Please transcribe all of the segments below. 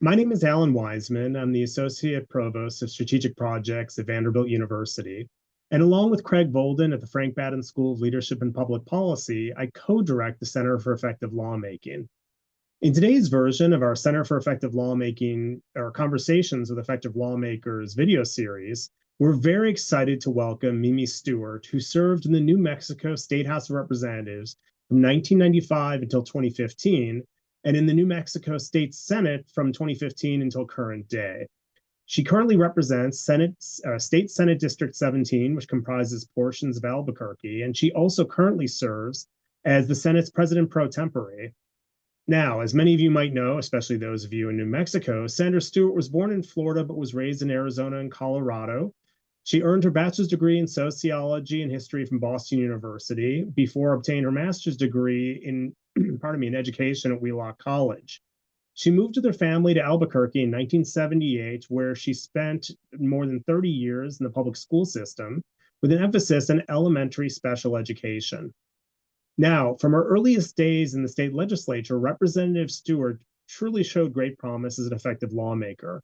My name is Alan Wiseman. I'm the Associate Provost of Strategic Projects at Vanderbilt University. And along with Craig Volden at the Frank Batten School of Leadership and Public Policy, I co-direct the Center for Effective Lawmaking. In today's version of our Center for Effective Lawmaking, or Conversations with Effective Lawmakers video series, we're very excited to welcome Mimi Stewart, who served in the New Mexico State House of Representatives from 1995 until 2015, and in the New Mexico State Senate from 2015 until current day. She currently represents State Senate District 17, which comprises portions of Albuquerque, and she also currently serves as the Senate's president pro tempore. Now, as many of you might know, especially those of you in New Mexico, Senator Stewart was born in Florida but was raised in Arizona and Colorado. She earned her bachelor's degree in sociology and history from Boston University before obtaining her master's degree in, in education at Wheelock College. She moved with her family to Albuquerque in 1978, where she spent more than 30 years in the public school system with an emphasis on elementary special education. Now, from her earliest days in the state legislature, Representative Stewart truly showed great promise as an effective lawmaker.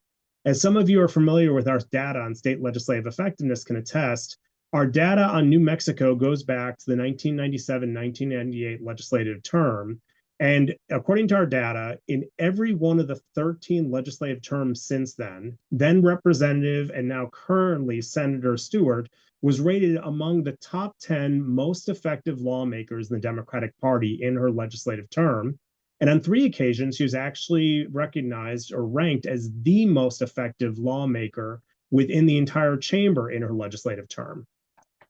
As some of you are familiar with our data on state legislative effectiveness can attest, our data on New Mexico goes back to the 1997-1998 legislative term. And according to our data, in every one of the 13 legislative terms since then Representative and now currently Senator Stewart was rated among the top 10 most effective lawmakers in the Democratic Party in her legislative term. And on 3 occasions, she was actually recognized or ranked as the most effective lawmaker within the entire chamber in her legislative term.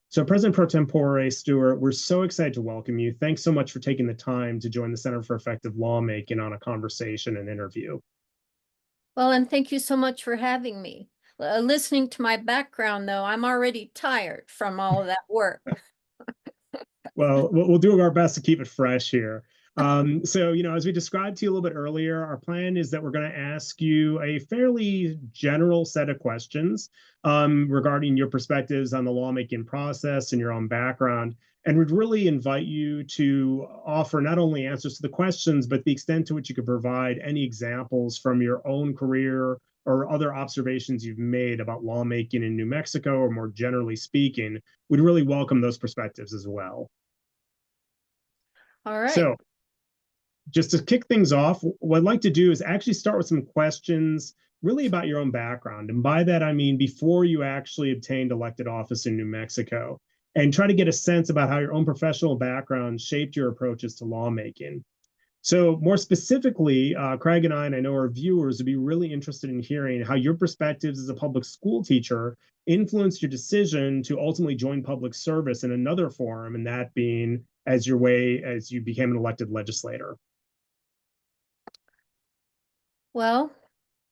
So President Pro Tempore Stewart, we're so excited to welcome you. Thanks so much for taking the time to join the Center for Effective Lawmaking on a conversation and interview. Well, and thank you so much for having me. Listening to my background, though, I'm already tired from all of that work. Well, we'll do our best to keep it fresh here. So, as we described to you a little bit earlier, our plan is that we're going to ask you a fairly general set of questions regarding your perspectives on the lawmaking process and your own background. And we'd really invite you to offer not only answers to the questions, but the extent to which you could provide any examples from your own career or other observations you've made about lawmaking in New Mexico, or more generally speaking. We'd really welcome those perspectives as well. All right. So just to kick things off, what I'd like to do is actually start with some questions really about your own background. And by that, I mean before you actually obtained elected office in New Mexico, and try to get a sense about how your own professional background shaped your approaches to lawmaking. So more specifically, Craig and I know our viewers would be really interested in hearing how your perspectives as a public school teacher influenced your decision to ultimately join public service in another forum, and that being as you became an elected legislator. Well,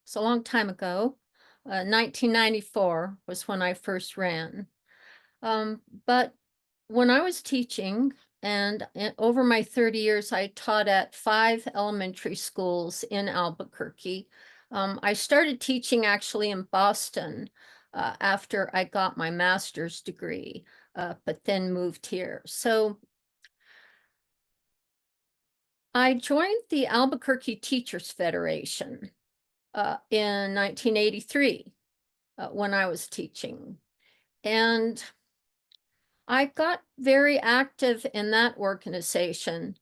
it's a long time ago. 1994 was when I first ran. But when I was teaching, and over my 30 years, I taught at 5 elementary schools in Albuquerque. I started teaching actually in Boston after I got my master's degree, but then moved here. So I joined the Albuquerque Teachers Federation in 1983 when I was teaching. And I got very active in that organization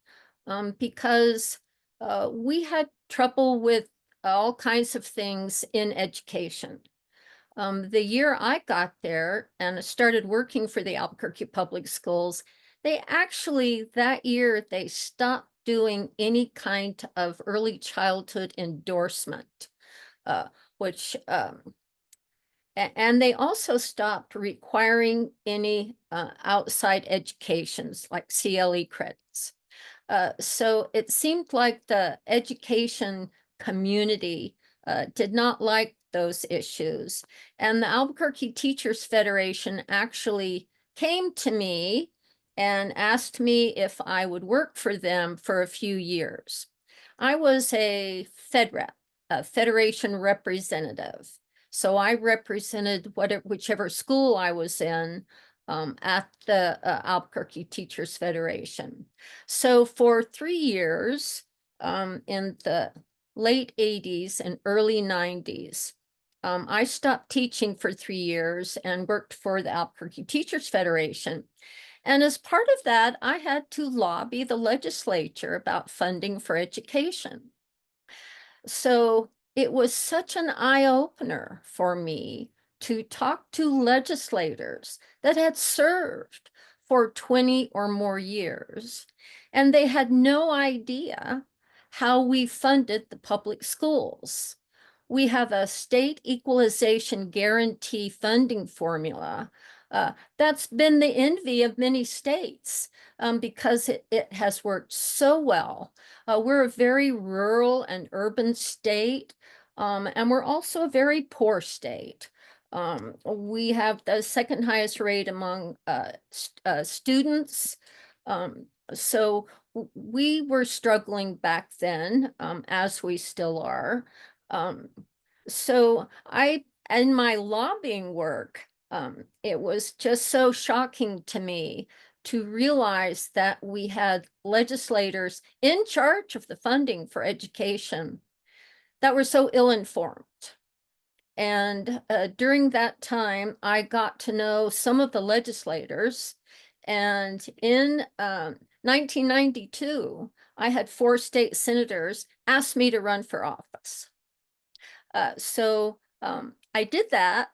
because we had trouble with all kinds of things in education. The year I got there and started working for the Albuquerque Public Schools, that year, they stopped doing any kind of early childhood endorsement, and they also stopped requiring any outside educations like CLE credits. So it seemed like the education community did not like those issues. And the Albuquerque Teachers Federation actually came to me and asked me if I would work for them for a few years. I was a FedRep, a Federation representative. So I represented whichever school I was in at the Albuquerque Teachers Federation. So for 3 years in the late 80s and early 90s. I stopped teaching for 3 years and worked for the Albuquerque Teachers Federation. And as part of that, I had to lobby the legislature about funding for education. So it was such an eye-opener for me to talk to legislators that had served for 20 or more years, and they had no idea how we funded the public schools. We have a state equalization guarantee funding formula that's been the envy of many states because it has worked so well. We're a very rural and urban state, and we're also a very poor state. We have the second highest rate among students. So we were struggling back then, as we still are. So in my lobbying work, it was just so shocking to me to realize that we had legislators in charge of the funding for education that were so ill-informed. And during that time, I got to know some of the legislators. And in 1992, I had 4 state senators ask me to run for office. So I did that,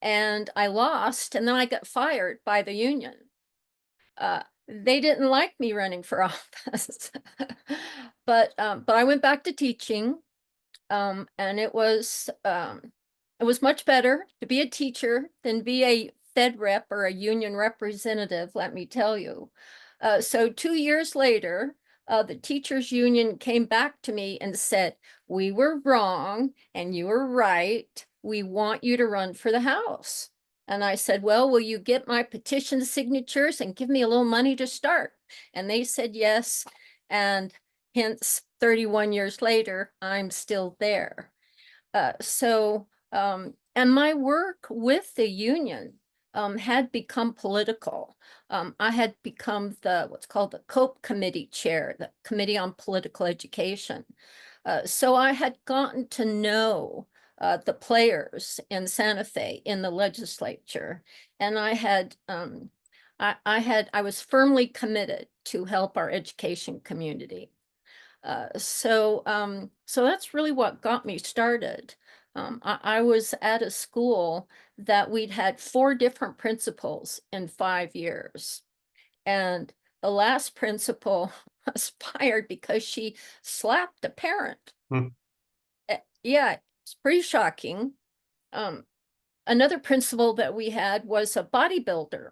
and I lost, and then I got fired by the union. They didn't like me running for office, but I went back to teaching, and it was much better to be a teacher than be a Fed rep or a union representative, let me tell you. So 2 years later, the teachers union came back to me and said, "We were wrong and you were right. We want you to run for the House." And I said, "Well, will you get my petition signatures and give me a little money to start?" And they said yes. And hence 31 years later, I'm still there. And my work with the union had become political. I had become what's called the COPE committee chair, the Committee on Political Education. So I had gotten to know the players in Santa Fe in the legislature, and I was firmly committed to help our education community. So that's really what got me started. I was at a school that we'd had 4 different principals in 5 years. And the last principal was fired because she slapped a parent. Hmm. Yeah, it's pretty shocking. Another principal that we had was a bodybuilder.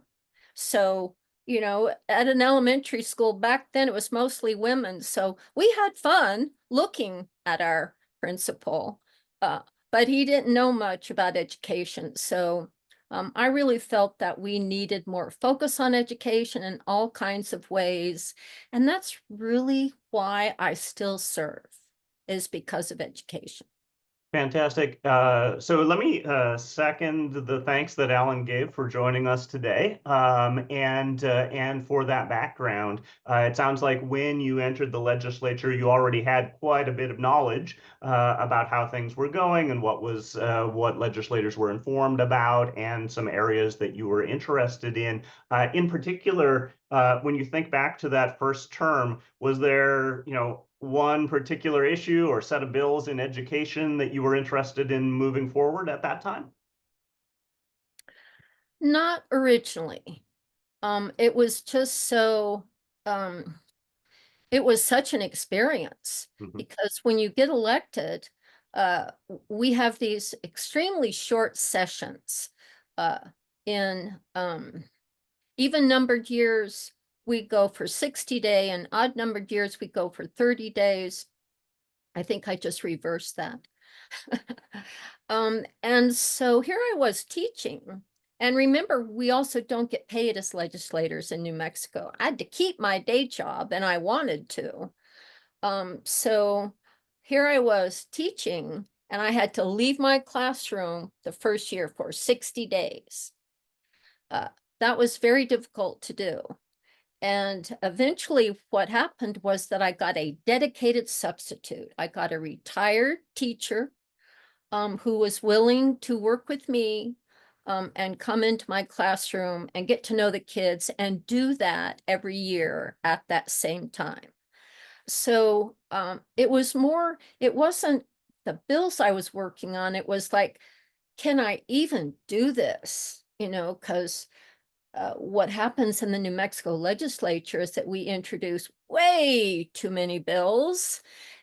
So, at an elementary school back then, it was mostly women. So we had fun looking at our principal, but he didn't know much about education. So I really felt that we needed more focus on education in all kinds of ways. And that's really why I still serve, is because of education. Fantastic. So let me second the thanks that Alan gave for joining us today, and for that background. It sounds like when you entered the legislature, you already had quite a bit of knowledge about how things were going and what legislators were informed about, and some areas that you were interested in. In particular, when you think back to that first term, was there, one particular issue or set of bills in education that you were interested in moving forward at that time? Not originally. It was just it was such an experience because when you get elected, we have these extremely short sessions. In even numbered years, we go for 60-day, and odd numbered years, we go for 30 days. I think I just reversed that. And so here I was teaching. And remember, we also don't get paid as legislators in New Mexico. I had to keep my day job, and I wanted to. So here I was teaching, and I had to leave my classroom the first year for 60 days. That was very difficult to do. And eventually what happened was that I got a dedicated substitute. I got a retired teacher who was willing to work with me and come into my classroom and get to know the kids and do that every year at that same time. So it wasn't the bills I was working on. It was like, can I even do this? Because what happens in the New Mexico legislature is that we introduce way too many bills,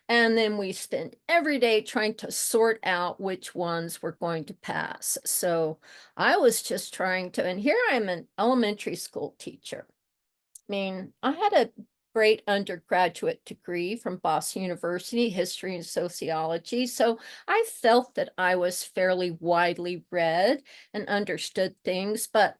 and then we spend every day trying to sort out which ones we're going to pass. So I was just trying to, and here I'm an elementary school teacher. I mean, I had a great undergraduate degree from Boston University, history and sociology. So I felt that I was fairly widely read and understood things, but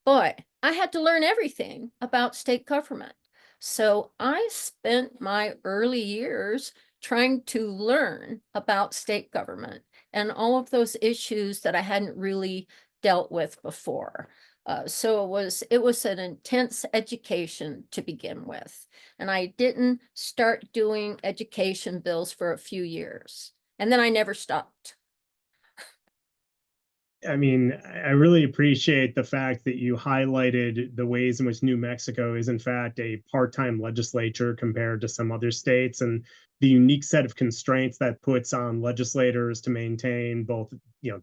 boy, I had to learn everything about state government. So I spent my early years trying to learn about state government and all of those issues that I hadn't really dealt with before. So it was an intense education to begin with. And I didn't start doing education bills for a few years. And then I never stopped. I mean, I really appreciate the fact that you highlighted the ways in which New Mexico is, in fact, a part-time legislature compared to some other states, and the unique set of constraints that puts on legislators to maintain both,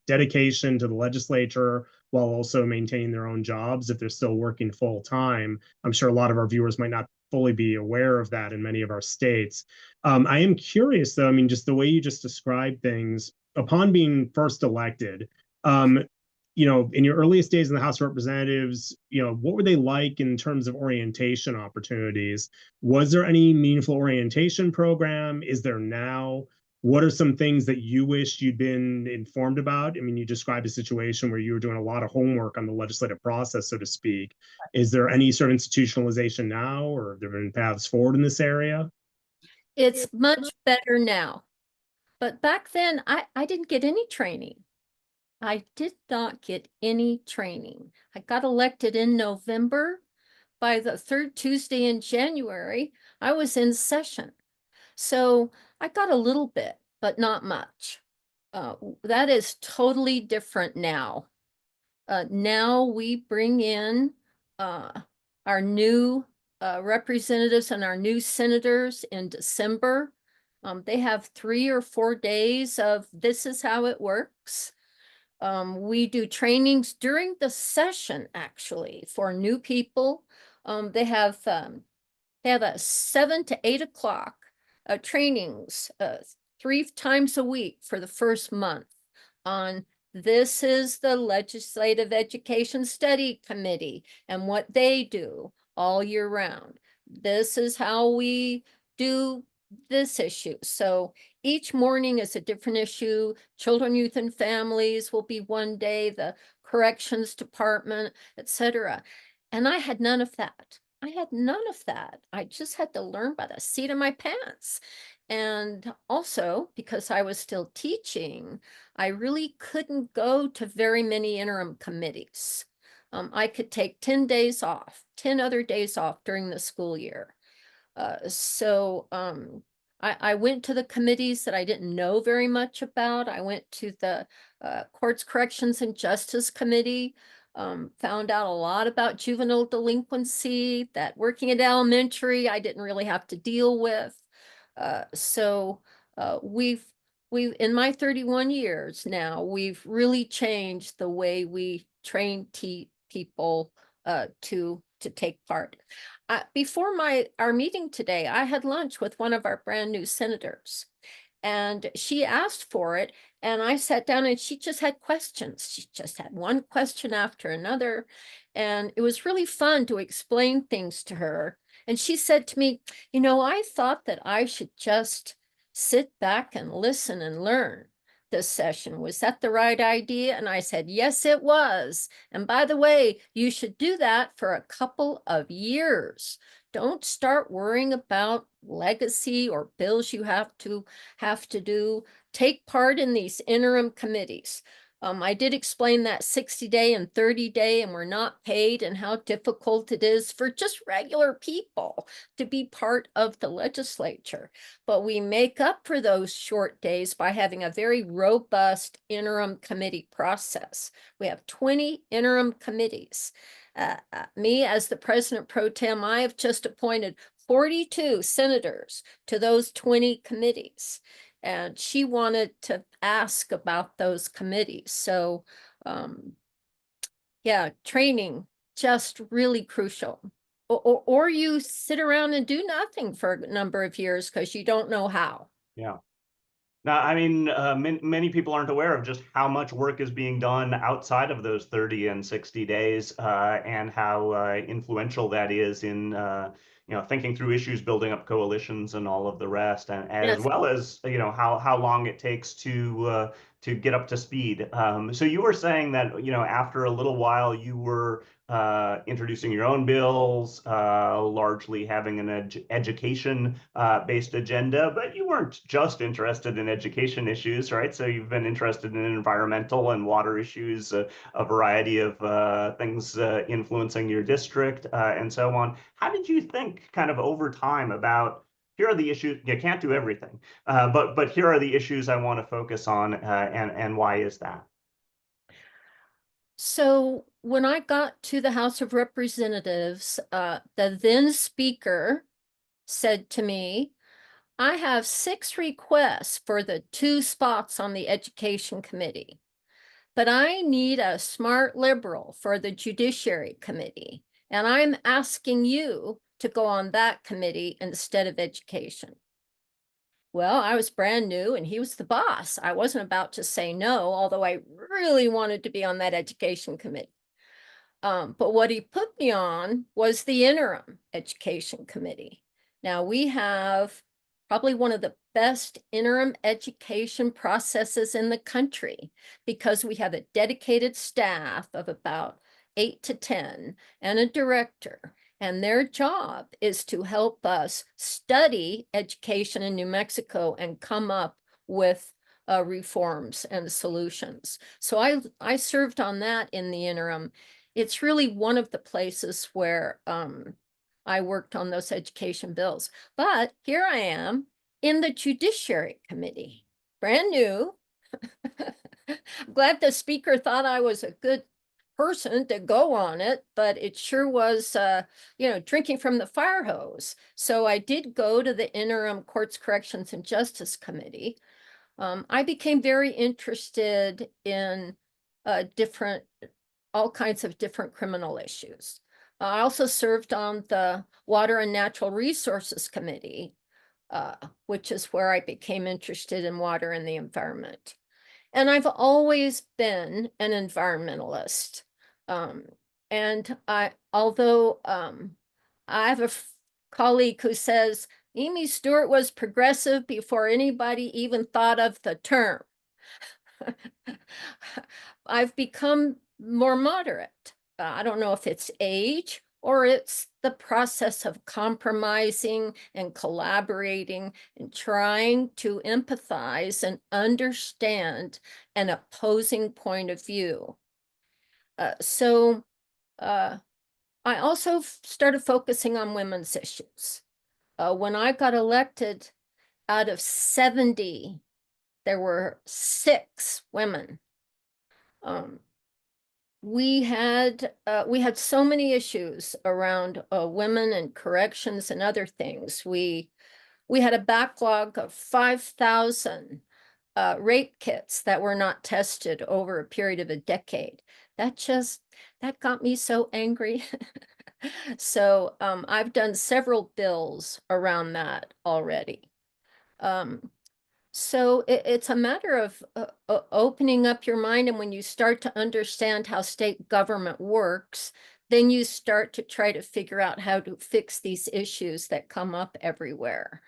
dedication to the legislature while also maintaining their own jobs if they're still working full time. I'm sure a lot of our viewers might not fully be aware of that in many of our states. I am curious, though, I mean, just the way you just described things, upon being first elected, um, in your earliest days in the House of Representatives, what were they like in terms of orientation opportunities? Was there any meaningful orientation program? Is there now? What are some things that you wish you'd been informed about? I mean, you described a situation where you were doing a lot of homework on the legislative process, so to speak. Is there any sort of institutionalization now, or have there been paths forward in this area? It's much better now. But back then, I didn't get any training. I did not get any training. I got elected in November. By the third Tuesday in January, I was in session. So I got a little bit, but not much. That is totally different now. Now we bring in our new representatives and our new senators in December. They have 3 or 4 days of this is how it works. We do trainings during the session, actually, for new people. They have a 7 to 8 o'clock trainings 3 times a week for the first month on this is the Legislative Education Study Committee and what they do all year round. This is how we do this issue. So each morning is a different issue. Children, youth, and families will be one day, the corrections department, etc. And I had none of that. I had none of that. I just had to learn by the seat of my pants. And also, because I was still teaching, I really couldn't go to very many interim committees. I could take 10 days off, 10 other days off during the school year. So I went to the committees that I didn't know very much about. I went to the Courts, Corrections, and Justice Committee, found out a lot about juvenile delinquency, that working at elementary, I didn't really have to deal with. So we've in my 31 years now, we've really changed the way we train people to take part. Before our meeting today, I had lunch with one of our brand new senators, and she asked for it, and I sat down and she just had questions. She just had one question after another, and it was really fun to explain things to her. And she said to me, I thought that I should just sit back and listen and learn this session. Was that the right idea? And I said, yes, it was. And by the way, you should do that for a couple of years. Don't start worrying about legacy or bills you have to do. Take part in these interim committees. I did explain that 60-day and 30-day, and we're not paid, and how difficult it is for just regular people to be part of the legislature. But we make up for those short days by having a very robust interim committee process. We have 20 interim committees. Me, as the president pro tem, I have just appointed 42 senators to those 20 committees. And she wanted to ask about those committees. So, yeah, training, just really crucial. Or you sit around and do nothing for a number of years because you don't know how. Yeah. Now, I mean, many people aren't aware of just how much work is being done outside of those 30 and 60 days, and how influential that is in, thinking through issues, building up coalitions, and all of the rest, and as Yes. well as how long it takes to get up to speed. So you were saying that after a little while you were introducing your own bills, largely having an education based agenda, but you weren't just interested in education issues, right? So you've been interested in environmental and water issues, a variety of things influencing your district, and so on. How did you think kind of over time about, here are the issues, you can't do everything, but here are the issues I want to focus on, and why is that? So when I got to the House of Representatives, the then speaker said to me, I have 6 requests for the 2 spots on the Education Committee, but I need a smart liberal for the Judiciary Committee, and I'm asking you to go on that committee instead of Education. Well, I was brand new and he was the boss. I wasn't about to say no, although I really wanted to be on that Education Committee. But what he put me on was the interim Education Committee. Now we have probably one of the best interim education processes in the country because we have a dedicated staff of about 8 to 10 and a director. And their job is to help us study education in New Mexico and come up with reforms and solutions. So I served on that in the interim. It's really one of the places where I worked on those education bills. But here I am in the Judiciary Committee, brand new. I'm glad the speaker thought I was a good person to go on it, but it sure was, drinking from the fire hose. So I did go to the interim Courts, Corrections, and Justice Committee. I became very interested in all kinds of different criminal issues. I also served on the Water and Natural Resources Committee, which is where I became interested in water and the environment. And I've always been an environmentalist. And although I have a colleague who says Mimi Stewart was progressive before anybody even thought of the term. I've become more moderate. I don't know if it's age or it's the process of compromising and collaborating and trying to empathize and understand an opposing point of view. So I also started focusing on women's issues. When I got elected, out of 70, there were 6 women. We had so many issues around women and corrections and other things. We had a backlog of 5,000 rape kits that were not tested over a period of a decade. That got me so angry. So I've done several bills around that already. So it's a matter of opening up your mind, and when you start to understand how state government works, then you start to try to figure out how to fix these issues that come up everywhere.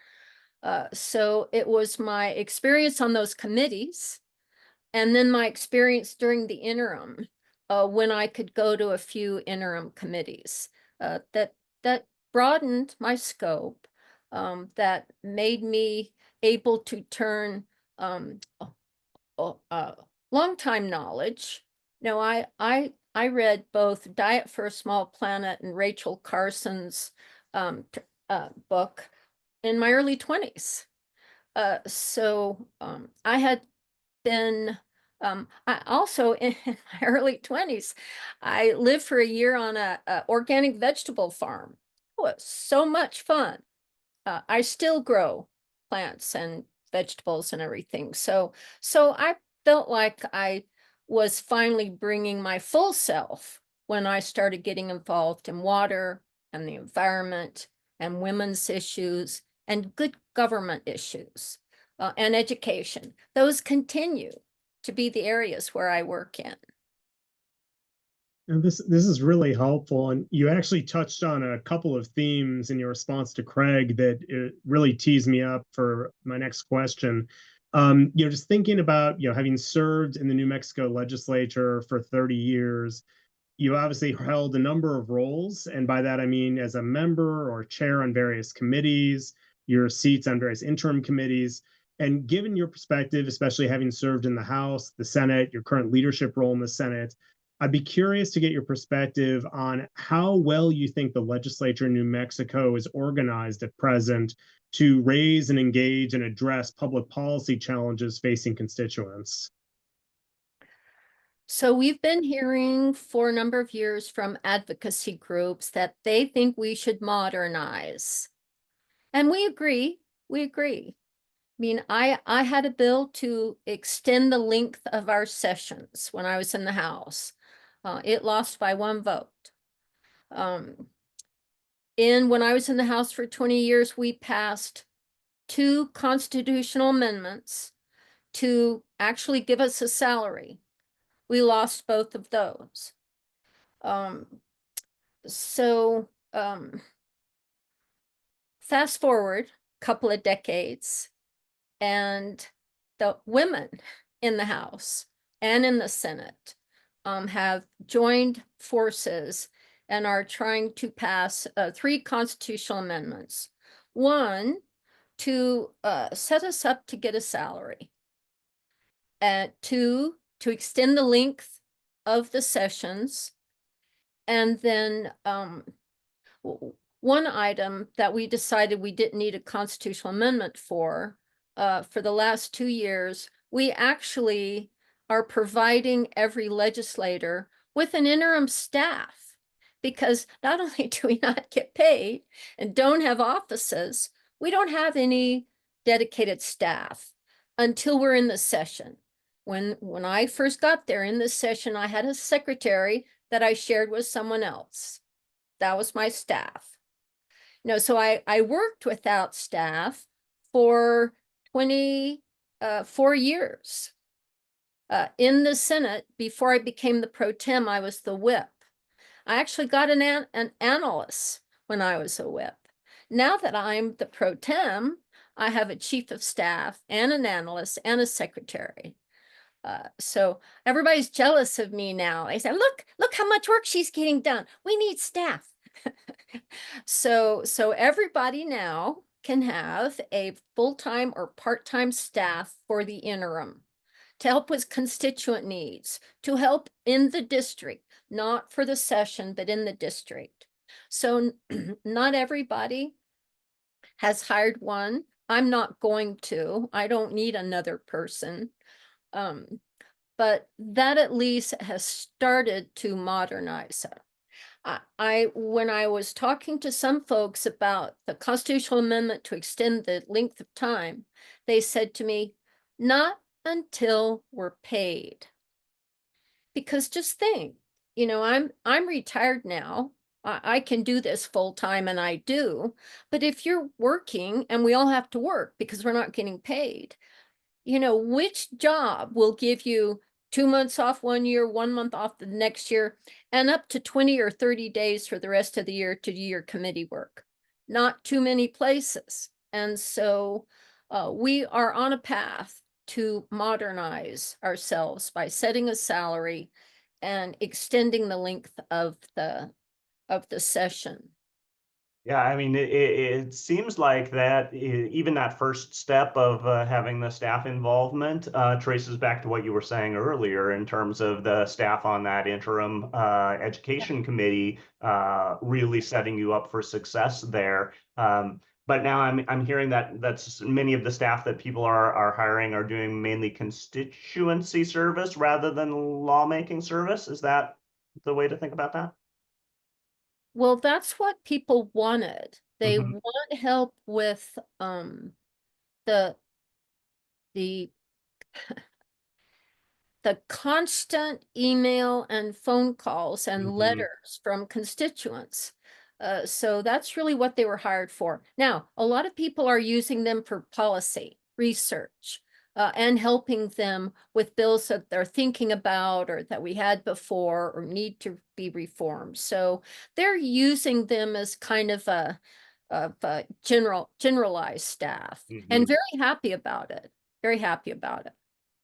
So it was my experience on those committees, and then my experience during the interim, when I could go to a few interim committees, that broadened my scope, that made me able to turn longtime knowledge. No, I read both Diet for a Small Planet and Rachel Carson's book in my early 20s. I had been, I also in my early 20s, I lived for a year on a organic vegetable farm. It was so much fun. I still grow plants and vegetables and everything. So I felt like I was finally bringing my full self when I started getting involved in water and the environment and women's issues and good government issues and education. Those continue to be the areas where I work in. And this is really helpful, and you actually touched on a couple of themes in your response to Craig that it really teased me up for my next question. Just thinking about having served in the New Mexico legislature for 30 years, you obviously held a number of roles, and by that I mean as a member or chair on various committees, your seats on various interim committees. And given your perspective, especially having served in the House, the Senate, your current leadership role in the Senate, I'd be curious to get your perspective on how well you think the legislature in New Mexico is organized at present to raise and engage and address public policy challenges facing constituents. So we've been hearing for a number of years from advocacy groups that they think we should modernize. And we agree, we agree. I mean, I had a bill to extend the length of our sessions when I was in the House. It lost by 1 vote. When I was in the House for 20 years, we passed 2 constitutional amendments to actually give us a salary. We lost both of those. Fast forward a couple of decades, and the women in the House and in the Senate have joined forces and are trying to pass 3 constitutional amendments. One, to set us up to get a salary. 2, to extend the length of the sessions. And then one item that we decided we didn't need a constitutional amendment for the last 2 years, we actually are providing every legislator with an interim staff, because not only do we not get paid and don't have offices, we don't have any dedicated staff until we're in the session. When I first got there in this session, I had a secretary that I shared with someone else. That was my staff. So I worked without staff for 24 years. In the Senate, before I became the pro tem, I was the whip. I actually got an analyst when I was a whip. Now that I'm the pro tem, I have a chief of staff and an analyst and a secretary. So everybody's jealous of me now. They say, look how much work she's getting done. We need staff. So everybody now can have a full-time or part-time staff for the interim to help with constituent needs, to help in the district, not for the session, but in the district. So not everybody has hired one. I'm not going to. I don't need another person. But that at least has started to modernize it. When I was talking to some folks about the constitutional amendment to extend the length of time, they said to me, not until we're paid. Because just think, I'm retired now. I can do this full time, and I do. But if you're working, and we all have to work because we're not getting paid, which job will give you 2 months off 1 year, 1 month off the next year, and up to 20 or 30 days for the rest of the year to do your committee work? Not too many places. And so we are on a path to modernize ourselves by setting a salary and extending the length of the session. Yeah, I mean, it seems like that even that first step of having the staff involvement traces back to what you were saying earlier in terms of the staff on that interim education committee really setting you up for success there. But now I'm hearing that that's many of the staff that people are hiring are doing mainly constituency service rather than lawmaking service. Is that the way to think about that? Well, that's what people wanted. They Hmm. want help with the the the constant email and phone calls and Hmm. letters from constituents. So that's really what they were hired for. Now, a lot of people are using them for policy research and helping them with bills that they're thinking about or that we had before or need to be reformed. So they're using them as kind of a generalized staff and Hmm. very happy about it. Very happy about it.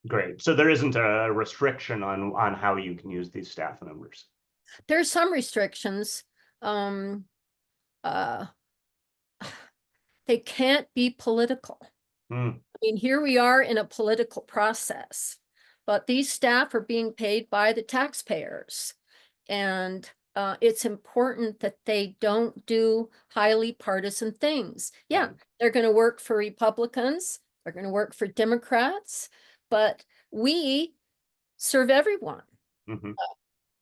Great. So there isn't a restriction on how you can use these staff members. There's some restrictions. Um, uh, they can't be political. Hmm. I mean, here we are in a political process, but these staff are being paid by the taxpayers. And it's important that they don't do highly partisan things. Yeah, they're going to work for Republicans, they're going to work for Democrats, but we serve everyone. Hmm.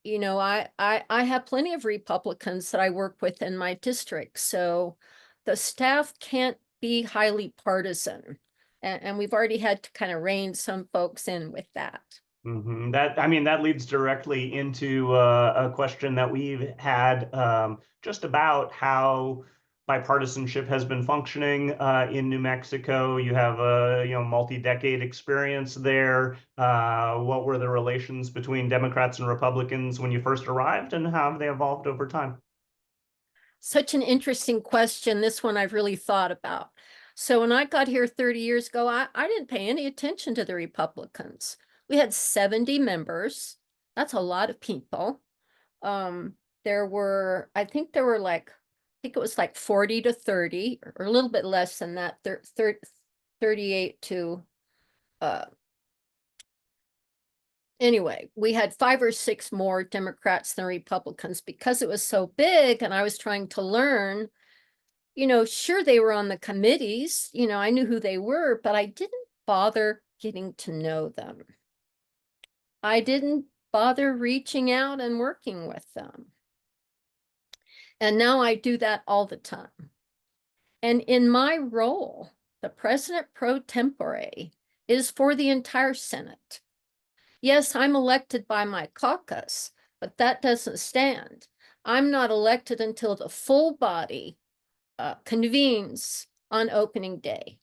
You know, I have plenty of Republicans that I work with in my district, so the staff can't be highly partisan. And we've already had to kind of rein some folks in with that. Hmm. That, I mean, that leads directly into a question that we've had just about how bipartisanship has been functioning in New Mexico. You have a multi-decade experience there. What were the relations between Democrats and Republicans when you first arrived, and how have they evolved over time? Such an interesting question. This one I've really thought about. So when I got here 30 years ago, I didn't pay any attention to the Republicans. We had 70 members. That's a lot of people. There were, I think there were like, I think it was like 40 to 30 or a little bit less than that, 38 to, anyway, we had 5 or 6 more Democrats than Republicans because it was so big and I was trying to learn. You know, sure, they were on the committees, you know, I knew who they were, but I didn't bother getting to know them. I didn't bother reaching out and working with them. And now I do that all the time. And in my role, the president pro tempore is for the entire Senate. Yes, I'm elected by my caucus, but that doesn't stand. I'm not elected until the full body convenes on opening day.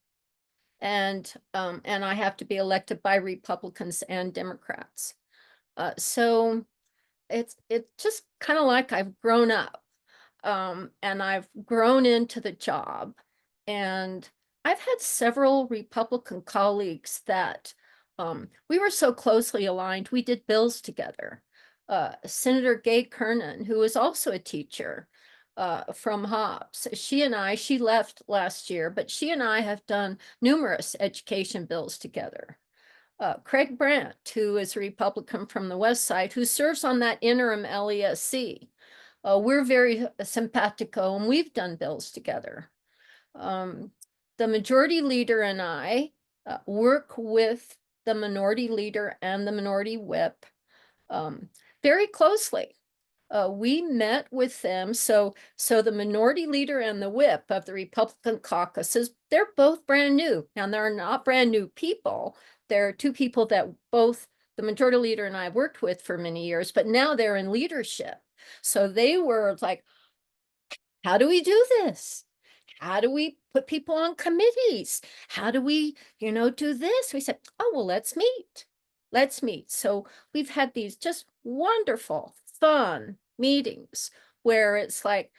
And I have to be elected by Republicans and Democrats. So it's just kind of like I've grown up. And I've grown into the job. And I've had several Republican colleagues that we were so closely aligned. We did bills together. Senator Gay Kernan, who is also a teacher from Hobbs, she left last year, but she and I have done numerous education bills together. Craig Brandt, who is a Republican from the West Side, who serves on that interim LESC. We're very simpatico and we've done bills together. The majority leader and I work with the minority leader and the minority whip very closely. We met with them. So the minority leader and the whip of the Republican caucuses, they're both brand new. Now, they're not brand new people. They're two people that both the majority leader and I worked with for many years, but now they're in leadership. So they were like, how do we do this? How do we put people on committees? How do we, do this? We said, oh, well, let's meet. Let's meet. So we've had these just wonderful, fun meetings where it's like,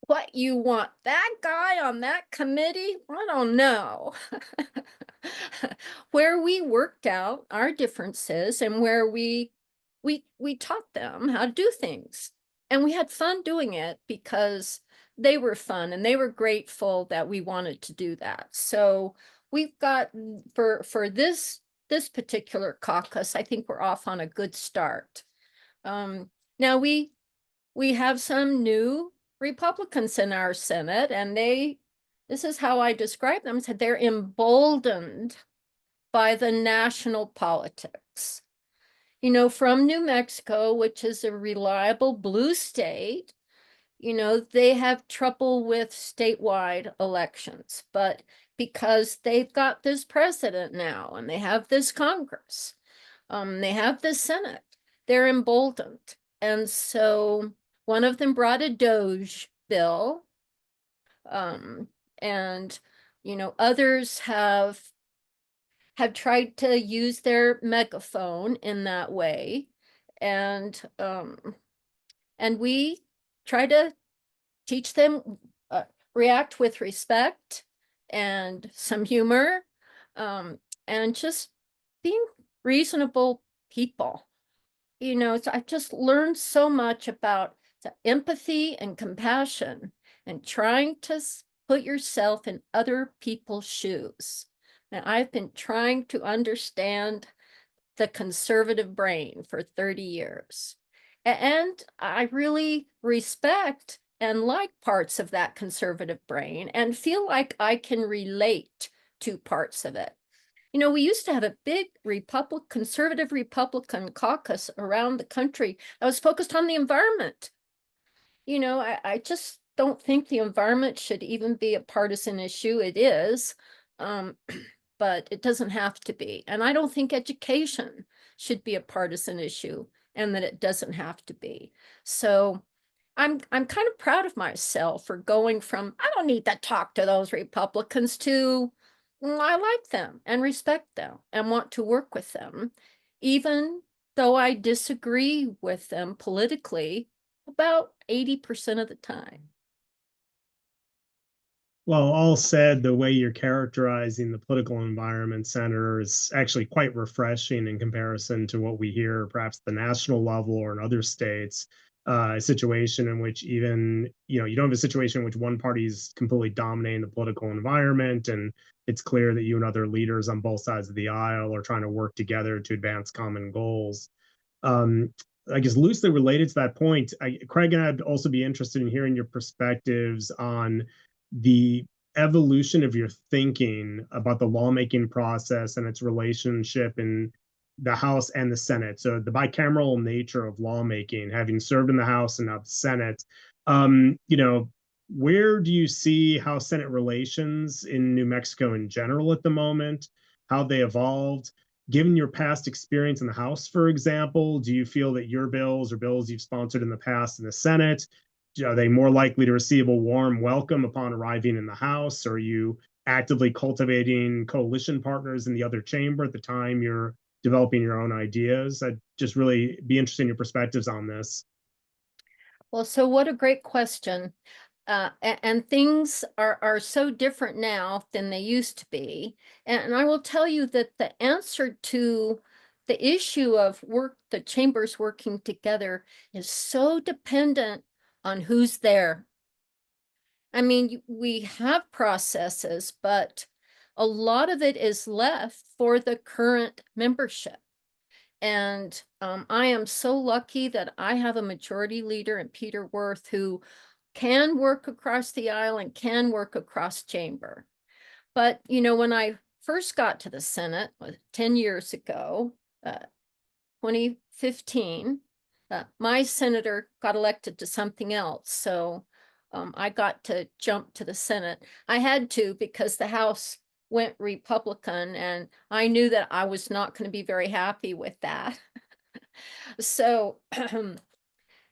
what, you want that guy on that committee? I don't know. Where we worked out our differences and where we taught them how to do things. And we had fun doing it because they were fun and they were grateful that we wanted to do that. So we've got for this particular caucus, I think we're off on a good start. Now we have some new Republicans in our Senate, and this is how I describe them, said they're emboldened by the national politics. You know, from New Mexico, which is a reliable blue state, you know, they have trouble with statewide elections, but because they've got this president now and they have this Congress, they have the Senate, they're emboldened. And so one of them brought a Doge bill, and, you know, others have tried to use their megaphone in that way. And we try to teach them react with respect and some humor, and just being reasonable people. You know, I've just learned so much about the empathy and compassion and trying to put yourself in other people's shoes. And I've been trying to understand the conservative brain for 30 years. And I really respect and like parts of that conservative brain and feel like I can relate to parts of it. You know, we used to have a big conservative Republican caucus around the country that was focused on the environment. You know, I just don't think the environment should even be a partisan issue. It is, but it doesn't have to be. And I don't think education should be a partisan issue, and that it doesn't have to be. So I'm kind of proud of myself for going from, I don't need to talk to those Republicans, to I like them and respect them and want to work with them, even though I disagree with them politically about 80% of the time. Well, all said, the way you're characterizing the political environment, Senator, is actually quite refreshing in comparison to what we hear perhaps at the national level or in other states. A situation in which even, you don't have a situation in which one party is completely dominating the political environment, and it's clear that you and other leaders on both sides of the aisle are trying to work together to advance common goals. I guess loosely related to that point, Craig and I'd also be interested in hearing your perspectives on the evolution of your thinking about the lawmaking process and its relationship in the House and the Senate. So the bicameral nature of lawmaking, having served in the House and now the Senate, where do you see House Senate relations in New Mexico in general at the moment, how they evolved? Given your past experience in the House, for example, do you feel that your bills or bills you've sponsored in the past in the Senate, are they more likely to receive a warm welcome upon arriving in the House? Are you actively cultivating coalition partners in the other chamber at the time you're developing your own ideas? I'd just really be interested in your perspectives on this. Well, so what a great question. And things are so different now than they used to be. And I will tell you that the answer to the issue of the chambers working together is so dependent on who's there. I mean, we have processes, but a lot of it is left for the current membership. And I am so lucky that I have a majority leader in Peter Worth who can work across the aisle and can work across chamber. But, when I first got to the Senate 10 years ago, 2015, my senator got elected to something else. So I got to jump to the Senate. I had to because the House went Republican, and I knew that I was not going to be very happy with that. So,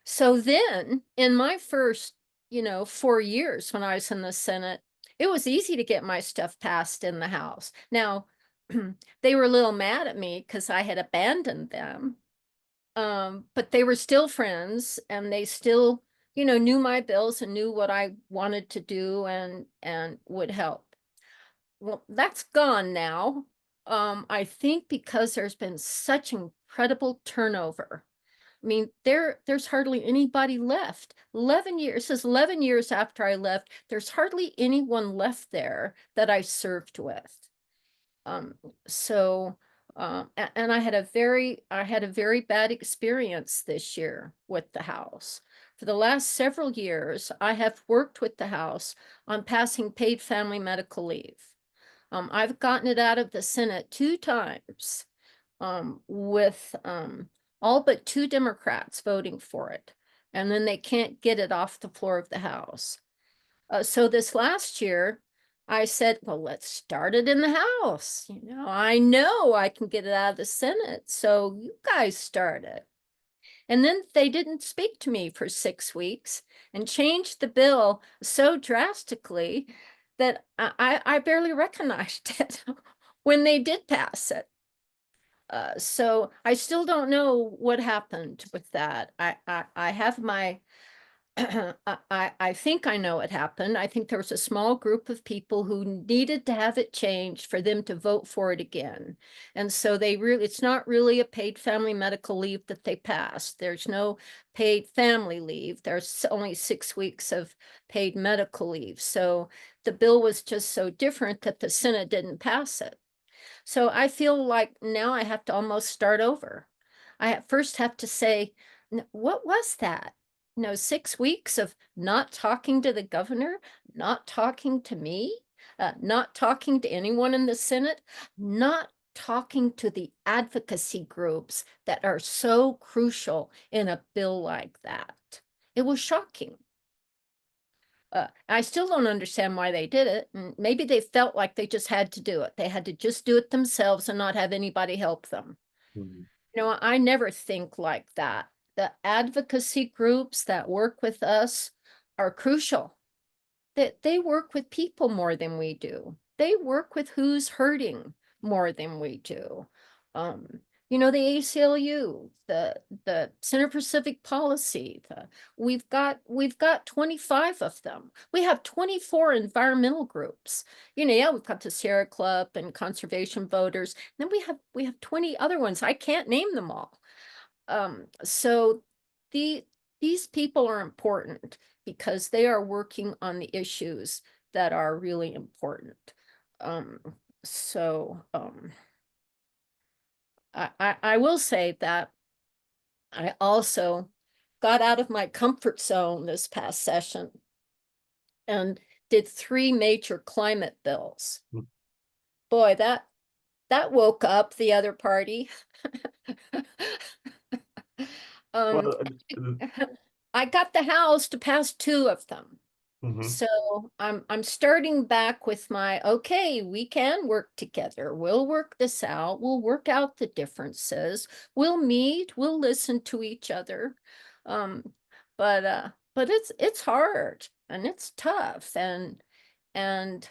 so then in my first 4 years when I was in the Senate, it was easy to get my stuff passed in the House. Now, they were a little mad at me because I had abandoned them. But they were still friends, and they still, knew my bills and knew what I wanted to do and would help. Well, that's gone now. I think because there's been such incredible turnover I mean, there's hardly anybody left. 11 years, this is 11 years after I left, there's hardly anyone left there that I served with. So, and I had a very bad experience this year with the House. For the last several years, I have worked with the House on passing paid family medical leave. I've gotten it out of the Senate 2 times, with all but 2 Democrats voting for it. And then they can't get it off the floor of the House. So this last year, I said, well, let's start it in the House. I know I can get it out of the Senate, so you guys start it. And then they didn't speak to me for 6 weeks and changed the bill so drastically that I barely recognized it when they did pass it. So I still don't know what happened with that. I have my I think I know what happened. I think there was a small group of people who needed to have it changed for them to vote for it again. And so it's not really a paid family medical leave that they passed. There's no paid family leave. There's only 6 weeks of paid medical leave. So the bill was just so different that the Senate didn't pass it. So I feel like now I have to almost start over. I first have to say, what was that? 6 weeks of not talking to the governor, not talking to me, not talking to anyone in the Senate, not talking to the advocacy groups that are so crucial in a bill like that. It was shocking. I still don't understand why they did it. And maybe they felt like they just had to do it. They had to just do it themselves and not have anybody help them. Mhm. I never think like that. The advocacy groups that work with us are crucial. That they work with people more than we do. They work with who's hurting more than we do. The ACLU, the Center for Civic Policy, we've got 25 of them. We have 24 environmental groups. We've got the Sierra Club and Conservation Voters. Then we have 20 other ones. I can't name them all. So these people are important because they are working on the issues that are really important. I will say that I also got out of my comfort zone this past session and did 3 major climate bills. Hmm. Boy, that woke up the other party. Well, I got the House to pass 2 of them. mhm. So I'm starting back with okay, we can work together. We'll work this out. We'll work out the differences. We'll meet, we'll listen to each other. But it's hard and it's tough. And the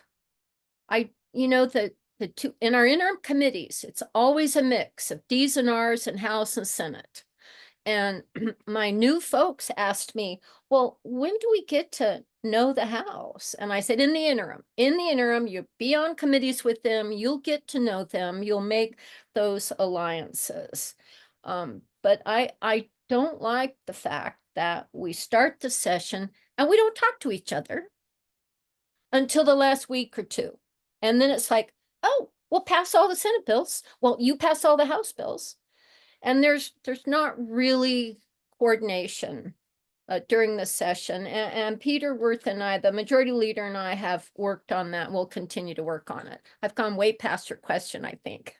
2 in our interim committees, it's always a mix of Ds and Rs and House and Senate. And my new folks asked me, well, when do we get to know the House? And I said, in the interim, you be on committees with them, you'll get to know them, you'll make those alliances. But I don't like the fact that we start the session and we don't talk to each other until the last week or 2. And then it's like, oh, we'll pass all the Senate bills. Well, you pass all the House bills. And there's not really coordination during the session. And Peter Wirth and I, the majority leader, and I have worked on that. We'll continue to work on it. I've gone way past your question, I think.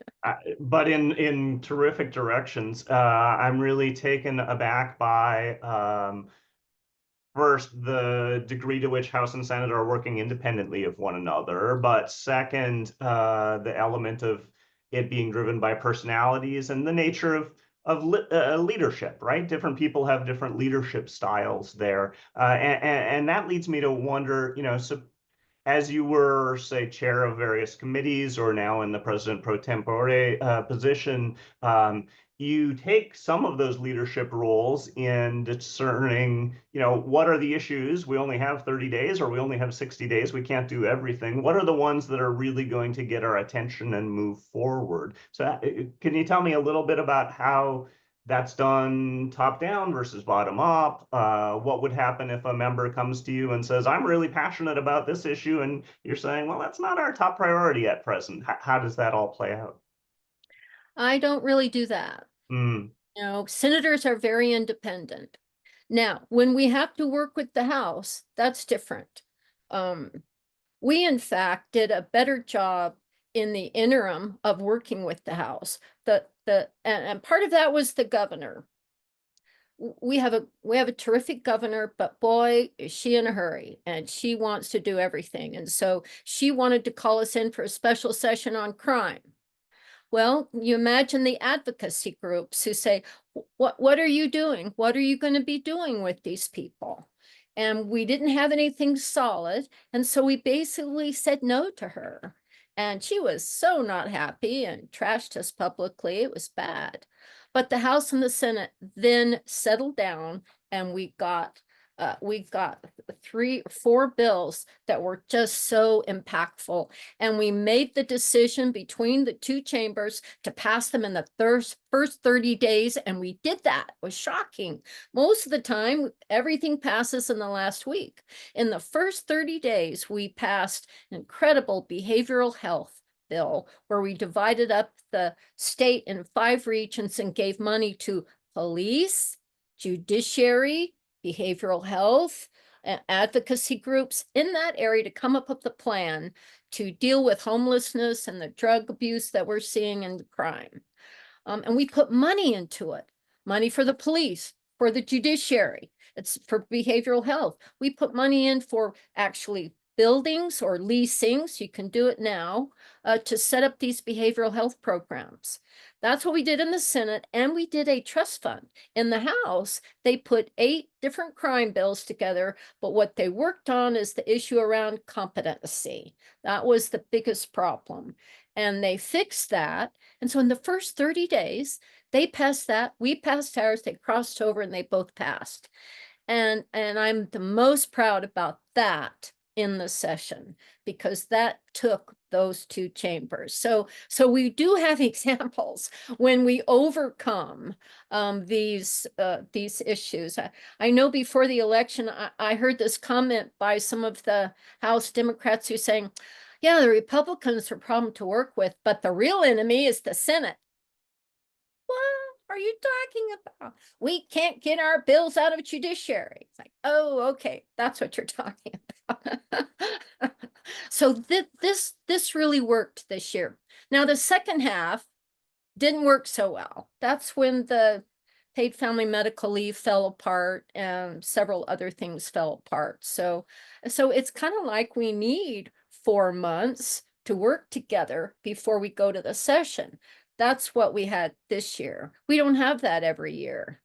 But in terrific directions. I'm really taken aback by first, the degree to which House and Senate are working independently of one another, but second, the element of it being driven by personalities and the nature of leadership, right? Different people have different leadership styles there, and that leads me to wonder, so as you were, say, chair of various committees or now in the president pro tempore position, you take some of those leadership roles in discerning, what are the issues? We only have 30 days or we only have 60 days. We can't do everything. What are the ones that are really going to get our attention and move forward? So can you tell me a little bit about how that's done top down versus bottom up. What would happen if a member comes to you and says, I'm really passionate about this issue, and you're saying, well, that's not our top priority at present. How does that all play out? I don't really do that. Mm. You know, senators are very independent. Now, when we have to work with the House, that's different. We, in fact, did a better job in the interim of working with the House. And part of that was the governor. We have a terrific governor, but boy, is she in a hurry, and she wants to do everything. And so she wanted to call us in for a special session on crime. Well, you imagine the advocacy groups who say, what are you doing? What are you going to be doing with these people? And we didn't have anything solid. And so we basically said no to her. And she was so not happy and trashed us publicly. It was bad. But the House and the Senate then settled down, and we got 3 or 4 bills that were just so impactful. And we made the decision between the 2 chambers to pass them in the first 30 days. And we did that. It was shocking. Most of the time, everything passes in the last week. In the first 30 days, we passed an incredible behavioral health bill where we divided up the state in 5 regions and gave money to police, judiciary, behavioral health, advocacy groups in that area to come up with a plan to deal with homelessness and the drug abuse that we're seeing in the crime. And we put money into it, money for the police, for the judiciary. It's for behavioral health. We put money in for actually buildings or leasing, so you can do it now, to set up these behavioral health programs. That's what we did in the Senate, and we did a trust fund. In the House, they put 8 different crime bills together, but what they worked on is the issue around competency. That was the biggest problem, and they fixed that. And so in the first 30 days, they passed that, we passed ours, they crossed over, and they both passed. And I'm the most proud about that in the session, because that took those 2 chambers. So we do have examples when we overcome these issues. I know before the election, I heard this comment by some of the House Democrats who saying, yeah, the Republicans are a problem to work with, but the real enemy is the Senate. What are you talking about? We can't get our bills out of judiciary. It's like, oh, okay, that's what you're talking about. So this really worked this year. Now the second half didn't work so well. That's when the paid family medical leave fell apart and several other things fell apart. So it's kind of like we need 4 months to work together before we go to the session. That's what we had this year. We don't have that every year.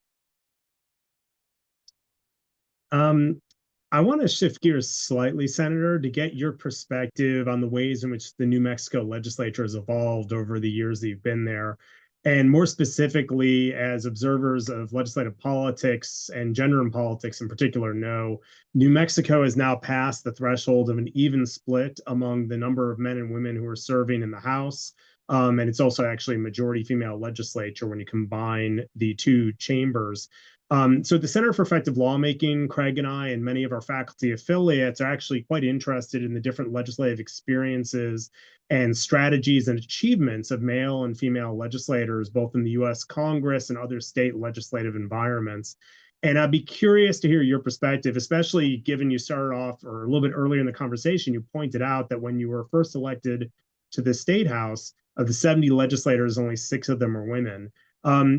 I want to shift gears slightly, Senator, to get your perspective on the ways in which the New Mexico legislature has evolved over the years that you've been there. And more specifically, as observers of legislative politics and gender and politics in particular know, New Mexico has now passed the threshold of an even split among the number of men and women who are serving in the House. And it's also actually a majority female legislature when you combine the 2 chambers. So at the Center for Effective Lawmaking, Craig and I and many of our faculty affiliates are actually quite interested in the different legislative experiences and strategies and achievements of male and female legislators, both in the U.S. Congress and other state legislative environments. And I'd be curious to hear your perspective, especially given you started off, or a little bit earlier in the conversation, you pointed out that when you were first elected to the State House, of the 70 legislators, only 6 of them are women.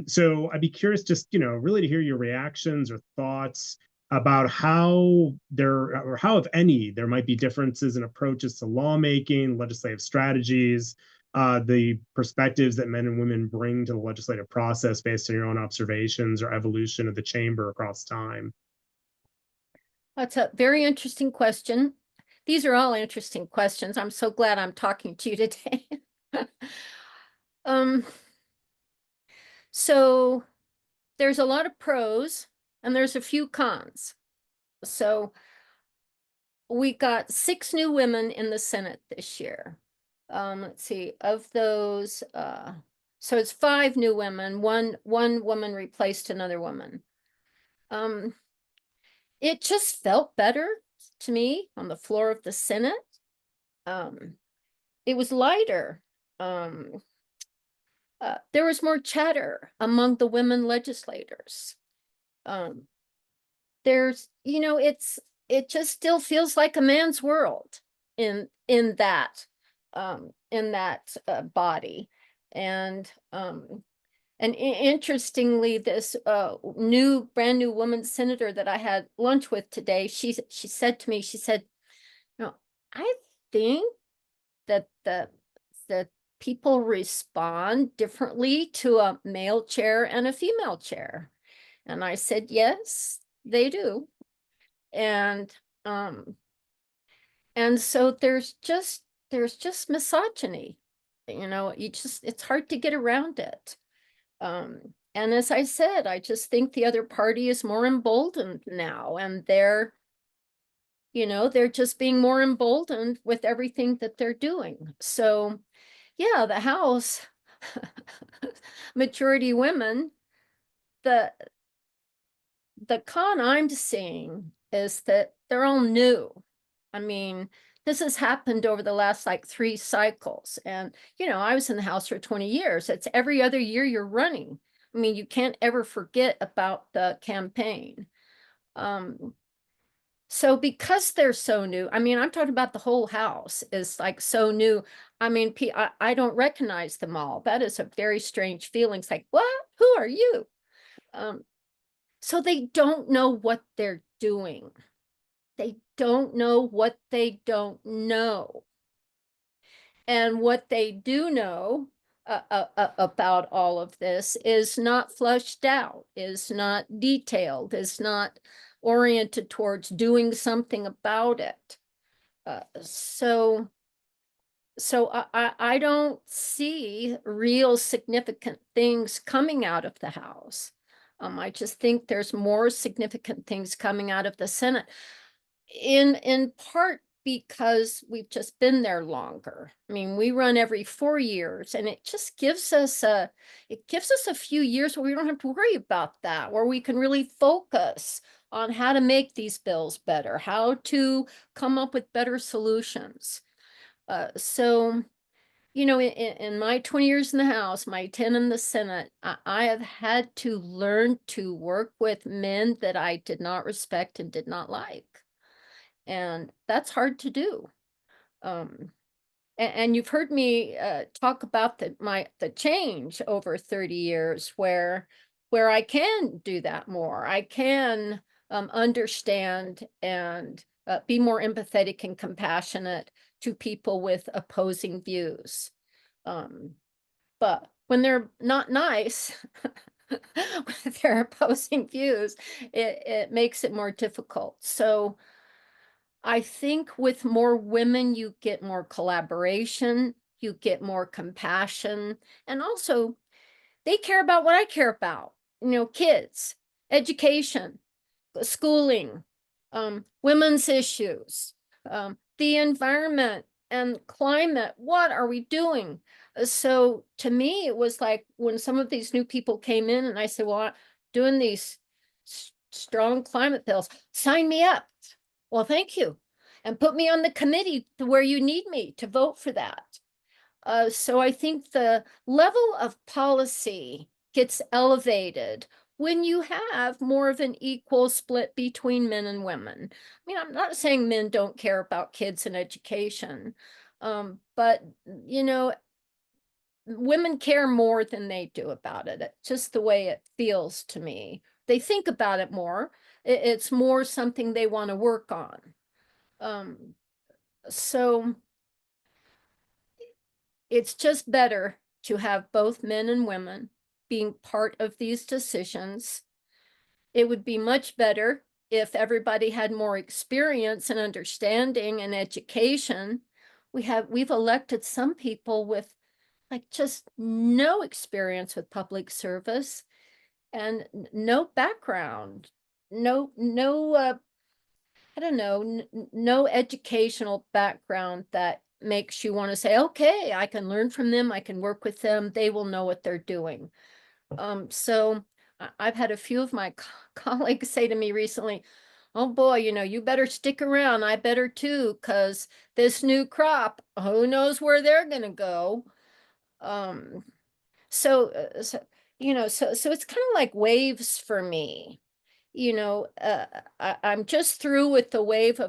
So I'd be curious just, really to hear your reactions or thoughts about how there, or how, if any, there might be differences in approaches to lawmaking, legislative strategies, the perspectives that men and women bring to the legislative process based on your own observations or evolution of the chamber across time. That's a very interesting question. These are all interesting questions. I'm so glad I'm talking to you today. So there's a lot of pros and there's a few cons. So we got 6 new women in the Senate this year. Let's see, of those, So it's 5 new women, one woman replaced another woman. It just felt better to me on the floor of the Senate. It was lighter. There was more chatter among the women legislators. There's, it just still feels like a man's world in that body. And interestingly, this brand new woman senator that I had lunch with today, she said to me, she said, I think that the people respond differently to a male chair and a female chair. And I said, yes, they do. And so there's just misogyny, it's hard to get around it. And as I said, I just think the other party is more emboldened now, and they're just being more emboldened with everything that they're doing. So yeah, the House, majority women, the con I'm seeing is that they're all new. I mean, this has happened over the last like 3 cycles. And, I was in the House for 20 years. It's every other year you're running. I mean, you can't ever forget about the campaign. So because they're so new, I mean, I'm talking about the whole House is like so new. I mean, I don't recognize them all. That is a very strange feeling. It's like, what? Who are you? So they don't know what they're doing. They don't know what they don't know. And what they do know about all of this is not fleshed out, is not detailed, is not oriented towards doing something about it. So I don't see real significant things coming out of the House. I just think there's more significant things coming out of the Senate, in part because we've just been there longer. I mean, we run every 4 years, and it just gives us a few years where we don't have to worry about that, where we can really focus on how to make these bills better, how to come up with better solutions. So, in my 20 years in the House, my 10 in the Senate, I have had to learn to work with men that I did not respect and did not like. And that's hard to do. And you've heard me talk about the change over 30 years where I can do that more. I can understand and be more empathetic and compassionate to people with opposing views. But when they're not nice, with their opposing views, it makes it more difficult. So I think with more women, you get more collaboration, you get more compassion, and also they care about what I care about, kids, education, schooling, women's issues, the environment and climate. What are we doing? So to me, it was like when some of these new people came in and I said, well, I'm doing these strong climate bills, sign me up. Well, thank you. And put me on the committee to where you need me to vote for that. So I think the level of policy gets elevated when you have more of an equal split between men and women. I mean, I'm not saying men don't care about kids and education, but, women care more than they do about it. It's just the way it feels to me. They think about it more. It's more something they want to work on. So it's just better to have both men and women being part of these decisions. It would be much better if everybody had more experience and understanding and education. We've elected some people with like just no experience with public service and no background, no I don't know, no educational background that makes you want to say, okay, I can learn from them. I can work with them. They will know what they're doing. So I've had a few of my colleagues say to me recently, oh boy, you better stick around. I better too, because this new crop, who knows where they're going to go. So it's kind of like waves for me. I'm just through with the wave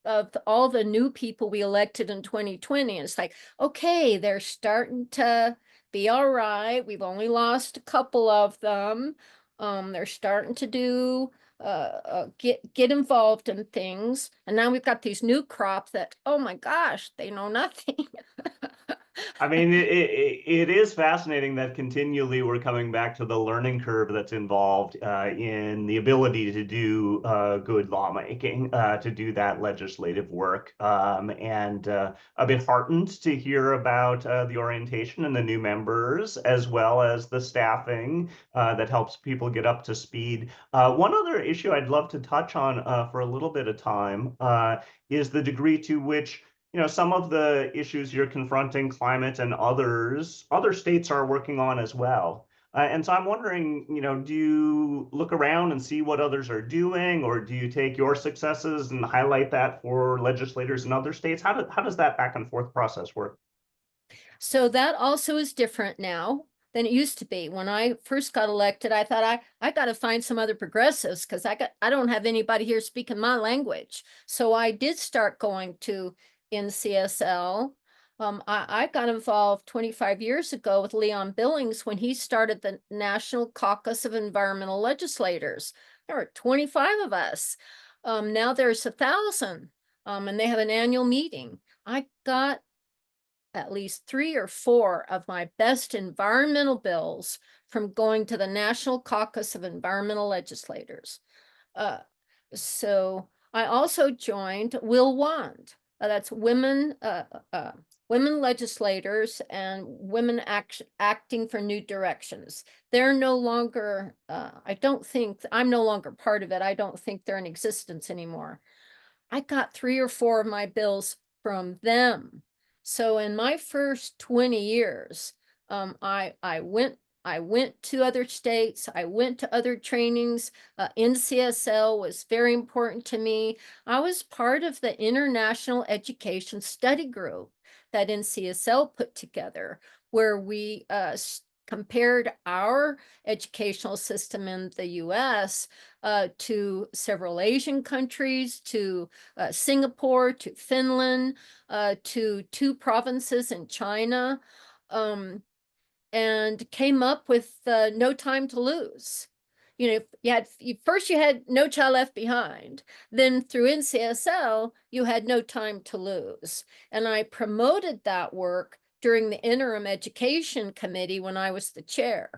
of all the new people we elected in 2020. And it's like, okay, they're starting to be all right. We've only lost a couple of them. They're starting to do get involved in things. And now we've got these new crop that, oh my gosh, they know nothing. I mean, it is fascinating that continually we're coming back to the learning curve that's involved in the ability to do good lawmaking, to do that legislative work. And a bit heartened to hear about the orientation and the new members, as well as the staffing that helps people get up to speed. One other issue I'd love to touch on for a little bit of time is the degree to which some of the issues you're confronting, climate and other states are working on as well. And so I'm wondering, do you look around and see what others are doing, or do you take your successes and highlight that for legislators in other states? How does that back and forth process work? So that also is different now than it used to be. When I first got elected, I thought I got to find some other progressives because I don't have anybody here speaking my language. So I did start going to NCSL. I got involved 25 years ago with Leon Billings when he started the National Caucus of Environmental Legislators. There were 25 of us. Now there's 1,000, and they have an annual meeting. I got at least 3 or 4 of my best environmental bills from going to the National Caucus of Environmental Legislators. So I also joined Will Wand. That's women legislators and women acting for new directions. They're no longer, I'm no longer part of it. I don't think they're in existence anymore. I got 3 or 4 of my bills from them. So in my first 20 years, I went to other states. I went to other trainings. NCSL was very important to me. I was part of the International Education Study Group that NCSL put together, where we compared our educational system in the US to several Asian countries, to Singapore, to Finland, to 2 provinces in China, and came up with No Time to Lose. First you had No Child Left Behind, then through NCSL, you had No Time to Lose. And I promoted that work during the interim education committee when I was the chair.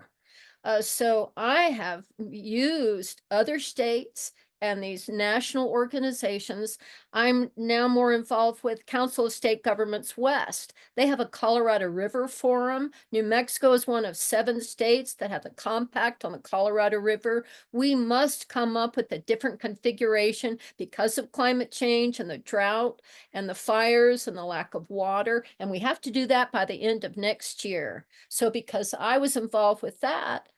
So I have used other states and these national organizations. I'm now more involved with Council of State Governments West. They have a Colorado River Forum. New Mexico is one of 7 states that have a compact on the Colorado River. We must come up with a different configuration because of climate change and the drought and the fires and the lack of water. And we have to do that by the end of next year. So because I was involved with that,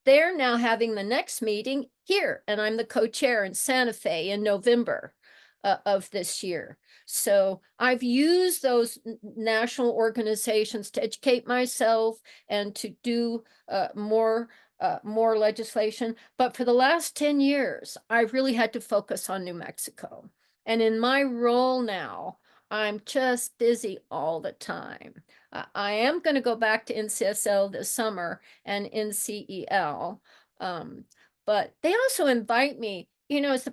they're now having the next meeting here, and I'm the co-chair in Santa Fe in November of this year. So I've used those national organizations to educate myself and to do more legislation. But for the last 10 years, I've really had to focus on New Mexico. And in my role now, I'm just busy all the time. I am going to go back to NCSL this summer and NCEL. But they also invite me, as they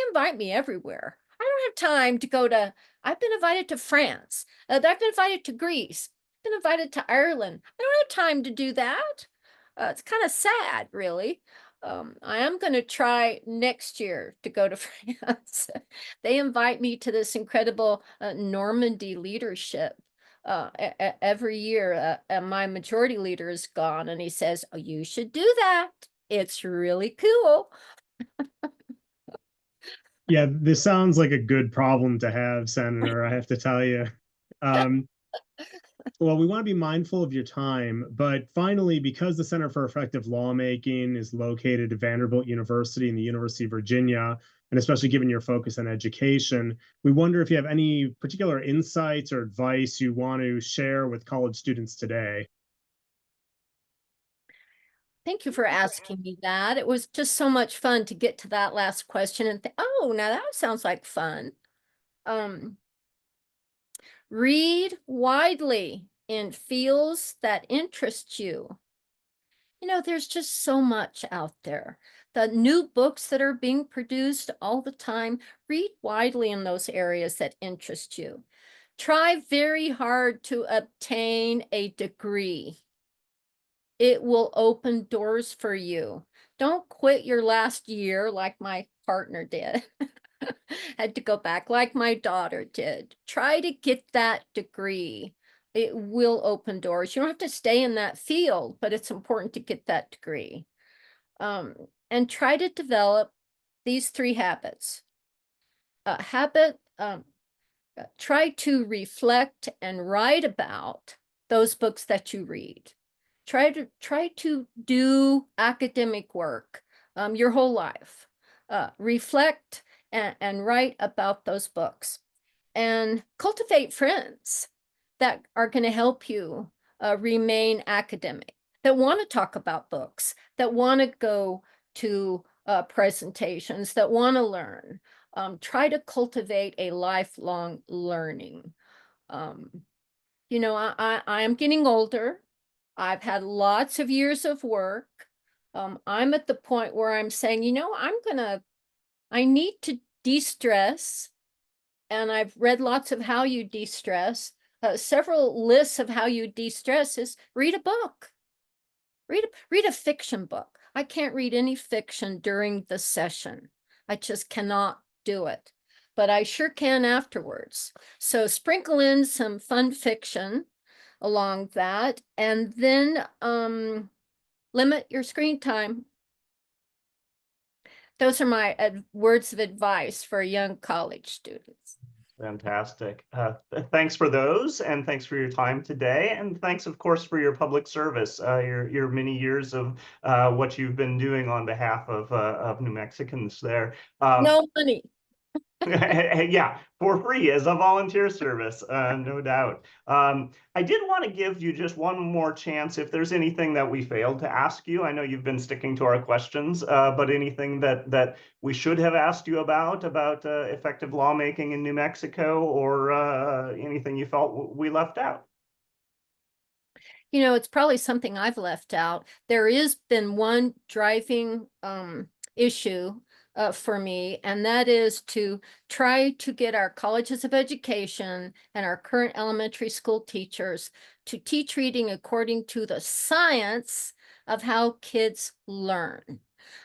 invite me everywhere. I don't have time to go to, I've been invited to France. I've been invited to Greece. I've been invited to Ireland. I don't have time to do that. It's kind of sad, really. I am going to try next year to go to France. They invite me to this incredible Normandy leadership every year. My majority leader is gone, and he says, "Oh, you should do that. It's really cool." Yeah, this sounds like a good problem to have, Senator, I have to tell you. Well, we want to be mindful of your time, but finally, because the Center for Effective Lawmaking is located at Vanderbilt University and the University of Virginia, and especially given your focus on education, we wonder if you have any particular insights or advice you want to share with college students today. Thank you for asking me that. It was just so much fun to get to that last question and oh, now that sounds like fun. Read widely in fields that interest you. You know, there's just so much out there. The new books that are being produced all the time, read widely in those areas that interest you. Try very hard to obtain a degree. It will open doors for you. Don't quit your last year like my partner did. Had to go back like my daughter did. Try to get that degree. It will open doors. You don't have to stay in that field, but it's important to get that degree. And try to develop these 3 habits. Try to reflect and write about those books that you read. Try to do academic work your whole life. Reflect and write about those books, and cultivate friends that are going to help you remain academic, that want to talk about books, that want to go to presentations, that want to learn. Try to cultivate a lifelong learning. You know, I am getting older. I've had lots of years of work. I'm at the point where I'm saying, you know, I need to de-stress. And I've read lots of how you de-stress. Several lists of how you de-stress is read a book. Read a fiction book. I can't read any fiction during the session. I just cannot do it. But I sure can afterwards. So sprinkle in some fun fiction along that, and then limit your screen time. Those are my words of advice for young college students. Fantastic. Thanks for those, and thanks for your time today, and thanks, of course, for your public service, your many years of what you've been doing on behalf of New Mexicans there. No money. Yeah, for free as a volunteer service, no doubt. I did want to give you just one more chance if there's anything that we failed to ask you. I know you've been sticking to our questions, but anything that we should have asked you about effective lawmaking in New Mexico, or anything you felt we left out? You know, it's probably something I've left out. There has been one driving issue for me, and that is to try to get our colleges of education and our current elementary school teachers to teach reading according to the science of how kids learn.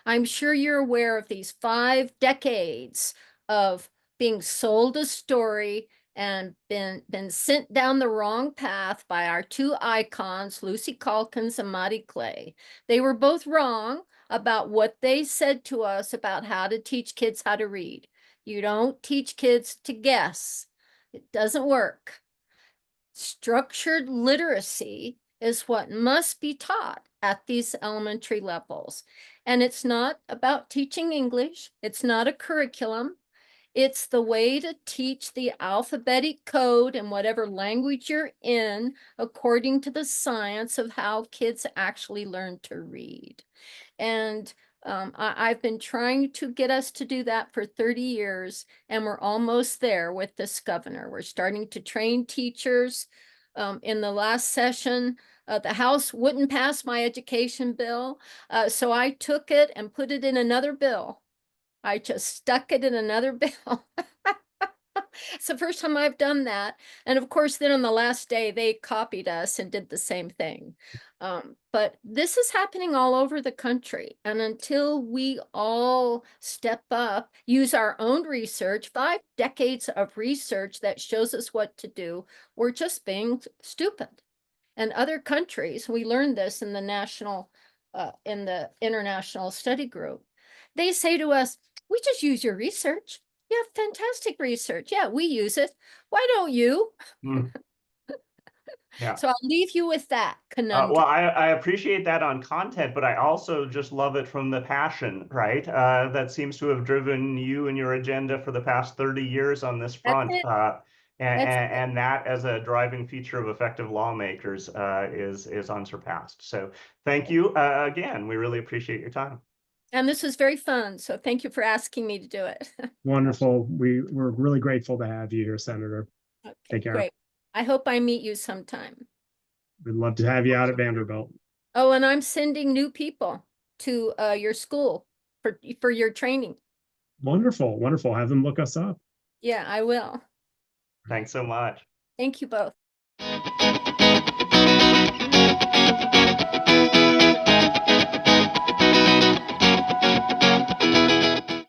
I'm sure you're aware of these 5 decades of being sold a story and been sent down the wrong path by our 2 icons, Lucy Calkins and Maddie Clay. They were both wrong about what they said to us about how to teach kids how to read. You don't teach kids to guess. It doesn't work. Structured literacy is what must be taught at these elementary levels. And it's not about teaching English. It's not a curriculum. It's the way to teach the alphabetic code in whatever language you're in, according to the science of how kids actually learn to read. And I've been trying to get us to do that for 30 years, and we're almost there with this governor. We're starting to train teachers. In the last session, the House wouldn't pass my education bill, so I took it and put it in another bill. I just stuck it in another bill. It's the first time I've done that. And of course, then on the last day, they copied us and did the same thing. But this is happening all over the country. And until we all step up, use our own research, 5 decades of research that shows us what to do, we're just being stupid. And other countries, we learned this in the international study group. They say to us, we just use your research. You have fantastic research. Yeah, we use it. Why don't you? Yeah. So I'll leave you with that conundrum. Well, I appreciate that on content, but I also just love it from the passion, right? That seems to have driven you and your agenda for the past 30 years on this front. That's it. And that as a driving feature of effective lawmakers is unsurpassed. So thank you again. We really appreciate your time. And this was very fun. So thank you for asking me to do it. Wonderful. We're really grateful to have you here, Senator. Okay, Take care. great. I hope I meet you sometime. We'd love to have you out at Vanderbilt. Oh, and I'm sending new people to your school for your training. Wonderful, wonderful. Have them look us up. Yeah, I will. Thanks so much. Thank you both.